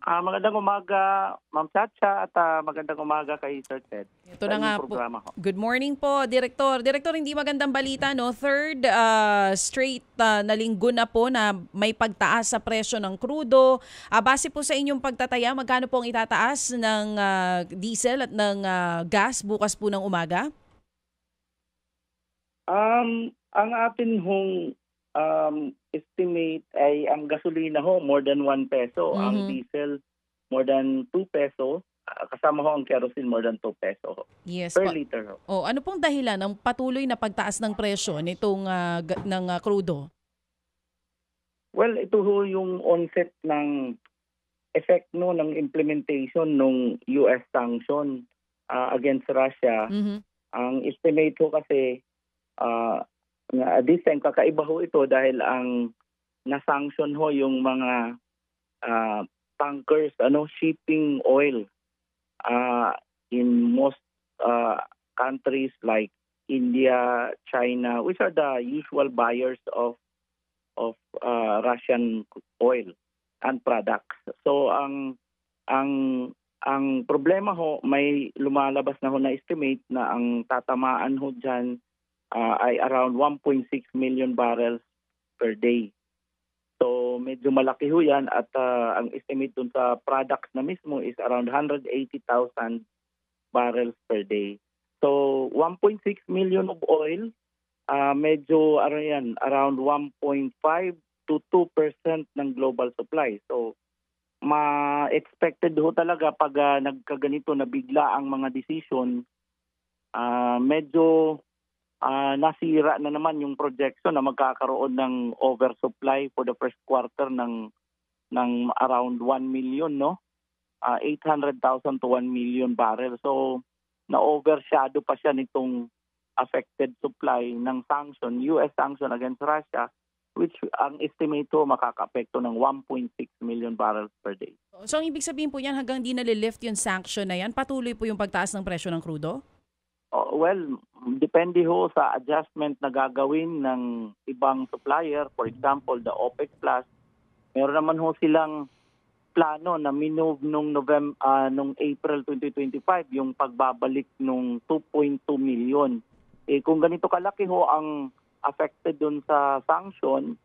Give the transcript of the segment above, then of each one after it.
Magandang umaga, Ma'am Chacha, at magandang umaga kay Sir Ted Ito sa na nga inyong po. programa ko. Good morning po, Direktor. Direktor, hindi magandang balita, no? Third straight na linggo na po na may pagtaas sa presyo ng krudo. Base po sa inyong pagtataya, magkano po ang itataas ng diesel at ng gas bukas po ng umaga? Ang atin hong estimate ay ang gasolina ho more than 1 peso, ang Mhm. diesel more than 2 peso, kasama ho ang kerosene more than 2 peso ho, Yes per po. liter ho. Ano pong dahilan ng patuloy na pagtaas ng presyo nitong krudo? Well, ito ho yung onset ng effect no ng implementation ng US sanction against Russia. Mhm. Ang estimate ho kasi this time kakaiba ho ito dahil ang na-sanction ho yung mga tankers, shipping oil in most countries like India, China, which are the usual buyers of Russian oil and products. So ang ang problema ho, may lumalabas na ho na estimate na ang tatamaan ho diyan ay around 1.6 million barrels per day. So medyo malaki ho yan at ang estimate dun sa products na mismo is around 180,000 barrels per day. So 1.6 million of oil, medyo around 1.5 to 2% ng global supply. So ma-expected ho talaga pag nagkaganito na bigla ang mga decision, medyo nasira na naman yung projection na magkakaroon ng oversupply for the first quarter ng around 1 million, no? 800,000 to 1 million barrels. So na-overshadow pa siya nitong affected supply ng sanction, US sanction against Russia, which ang estimate ho makaka-apekto ng 1.6 million barrels per day. So ang ibig sabihin po yan hanggang di nalilift yung sanction na yan, patuloy po yung pagtaas ng presyo ng krudo? Well, depende ho sa adjustment na gagawin ng ibang supplier. For example, the OPEC Plus, meron naman ho silang plano na minove nung April 2025 yung pagbabalik nung 2.2 million. Kung ganito kalaki ho ang affected dun sa sanction,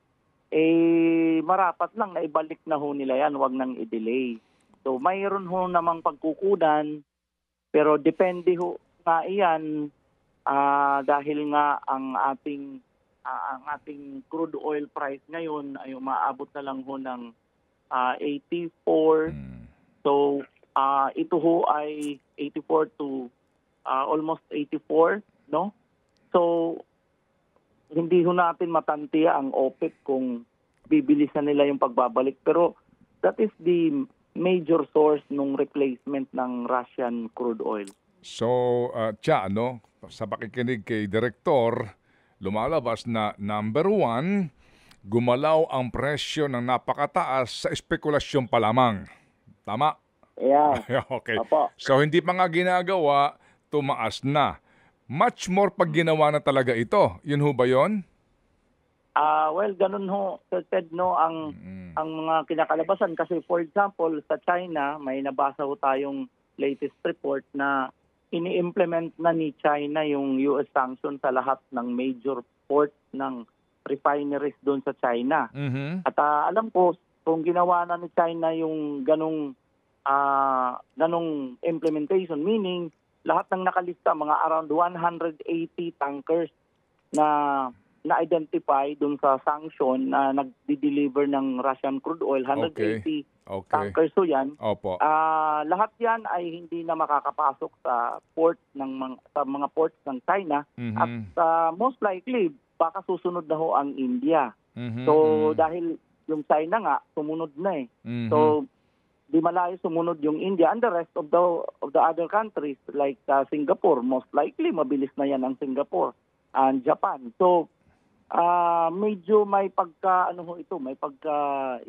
marapat lang na ibalik na ho nila yan, wag nang i-delay. So mayroon ho namang pagkukunan, pero depende ho nga iyan dahil nga ang ating crude oil price ngayon ay umaabot na lang ho ng 84. So ito ho ay 84 to almost 84, no? So hindi ho natin matantiya ang OPEC kung bibilisan nila yung pagbabalik, pero that is the major source ng replacement ng Russian crude oil. So, sa pakikinig kay Direktor, lumalabas na number 1, gumalaw ang presyo ng napakataas sa espekulasyon pa lamang. Tama? Yeah. Okay. Apo. So, hindi pa nga ginagawa, tumaas na. Much more pag ginawa na talaga ito. Yun ho ba yun? Well, ganun ho, Sir Ted, no, ang mga kinakalabasan. Kasi for example, sa China, may nabasa ho tayong latest report na ini-implement na ni China yung US sanction sa lahat ng major ports ng refineries doon sa China. Mm-hmm. At alam ko, kung ginawa na ni China yung ganong implementation, meaning lahat ng nakalista, mga around 180 tankers na na-identify doon sa sanction na nagdi-deliver ng Russian crude oil, 180 tankers so yan. Opo. Lahat yan ay hindi na makakapasok sa port sa mga ports ng China. Mm-hmm. At most likely baka susunod na ho ang India. Mm-hmm. So dahil yung China nga sumunod na eh. Mm-hmm. So di malayo sumunod yung India and the rest of the other countries like Singapore, most likely mabilis na yan ang Singapore and Japan. So medyo may pagka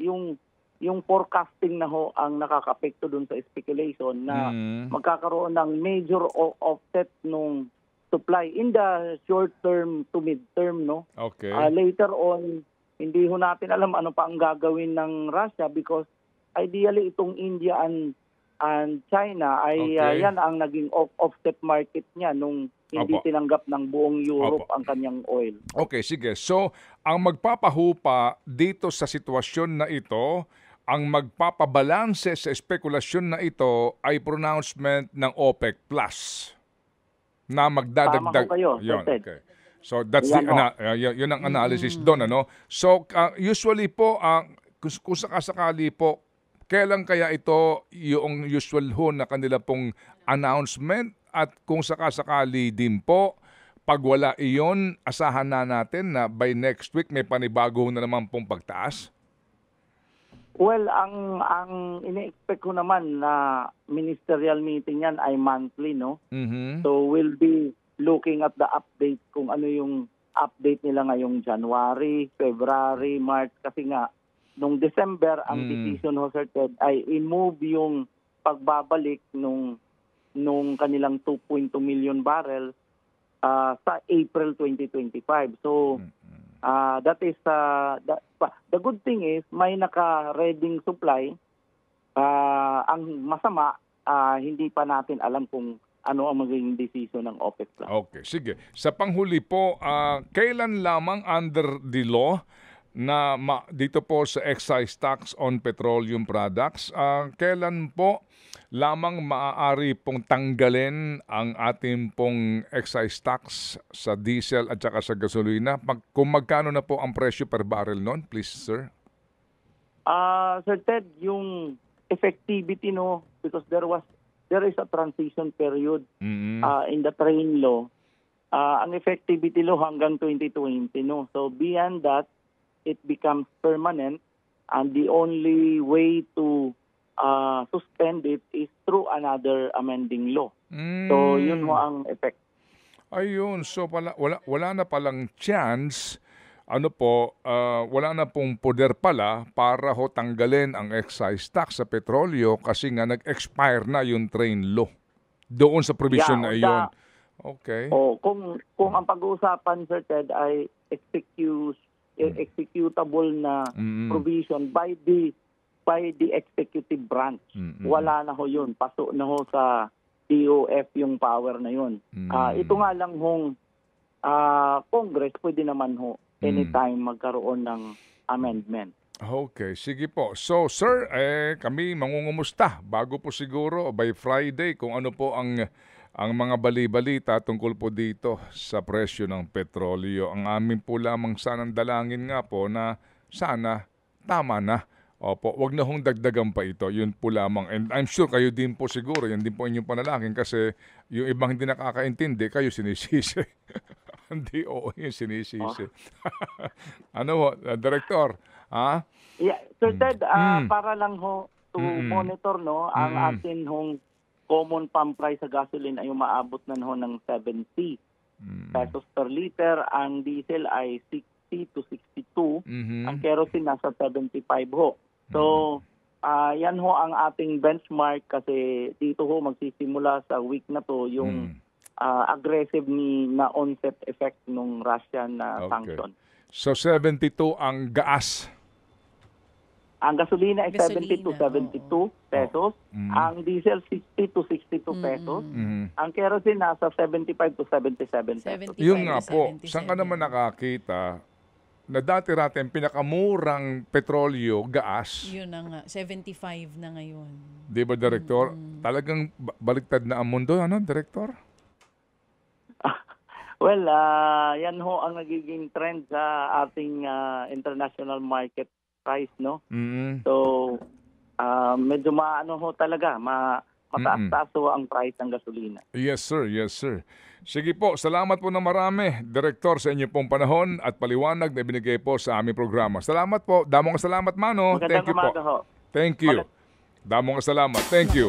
yung forecasting na ho ang nakakaapekto dun sa speculation na magkakaroon ng major offset nung supply in the short term to mid term, no? Okay. Later on, hindi ho natin alam ano pa ang gagawin ng Russia because ideally itong India and China ay Okay. yan ang naging offset market niya nung hindi Opo. tinanggap ng buong Europe Opo. ang kanyang oil. Okay, sige. So, ang magpapahupa dito sa sitwasyon na ito, ang magpapabalanse sa espekulasyon na ito ay pronouncement ng OPEC Plus na magdadagdag. Tama ho kayo, Sir Yun, Ted. okay. So that's Yan ho. yun ang analysis doon, ano. So usually po kung sakasakali po, kailan kaya ito yung usual ho na kanila pong announcement, at kung sakasakali din po pag wala iyon, asahan na natin na by next week may panibago na naman pong pagtaas? Well, ang ini-expect ko naman na ministerial meeting yan ay monthly, no? Mhm. So we'll be looking at the update kung ano yung update nila ngayong January, February, March, kasi nga nung December ang decision ho, Sir Ted, ay i-move yung pagbabalik nung kanilang 2.2 million barrel sa April 2025. So that is the good thing is may naka-reading supply. Ang masama, hindi pa natin alam kung ano ang magiging decision ng OPEC Plus. Okay, sige. Sa panghuli po, kailan lamang under the law na dito po sa excise tax on petroleum products, kailan po lamang maaari pong tanggalin ang ating pong excise tax sa diesel at saka sa gasolina? Kung magkano na po ang presyo per barrel noon, please, sir? Sir Ted, yung effectivity, no, because there is a transition period in the train law. Ang effectivity law hanggang 2020, no. So beyond that, it becomes permanent, and the only way to suspend it is through another amending law. So yun mo ang effect. Ayun, so wala na palang chance, wala na pong poder pala para ho tanggalin ang excise tax sa petrolyo kasi nga nag-expire na yung train law doon sa provision na iyon. Okay. Kung ang pag-uusapan, Sir Ted, ay executable na provision by the executive branch. Wala na ho yun. Paso na ho sa DOF yung power na yun. Ito nga lang hong Congress pwede naman ho anytime magkaroon ng amendment. Okay, sige po. So, sir, kami mangungumusta bago po siguro by Friday kung ano po ang mga bali-balita tungkol po dito sa presyo ng petrolyo. Ang amin po lamang sanang dalangin nga po na sana tama na. Opo, wag na hong dagdagan pa ito. Yun po lamang. And I'm sure kayo din po siguro, yan din po inyong panalangin kasi yung ibang hindi nakakaintindi, kayo sinisisi. Hindi, oo, yung sinisisi. Ano ho, Director? Ha? Yeah, Sir Ted, para lang ho to monitor, no, ang atin hong common pump price sa gasoline ay umaabot na ho ng 70 pesos per liter. Ang diesel ay 60 to 62. Ang kerosene nasa 75 ho. So, yan ho ang ating benchmark kasi dito ho magsisimula sa week na to yung aggressive na onset effect ng Russian sanction. So, 72 ang gas. Ang gasolina ay 70 to 72 pesos. Ang diesel 60 to 62 pesos. Ang kerosene nasa 75 to 77 pesos. Yun nga po, saan ka naman nakakita na dati-rati ang pinakamurang petrolyo, gas? Yun na nga, 75 na ngayon. Di ba, Director? Talagang baliktad na ang mundo, ano, Director? Well, yan ho ang nagiging trend sa ating international market price, no? So, medyo ho talaga, mataas-taas ho ang price ng gasolina. Yes, sir. Yes, sir. Sige po, salamat po na marami, Director, sa inyo pong panahon at paliwanag na binigay po sa aming programa. Salamat po. Damong salamat, Mano. Magandang Thank you po. umaga ho. Thank you. Damong salamat. Thank you.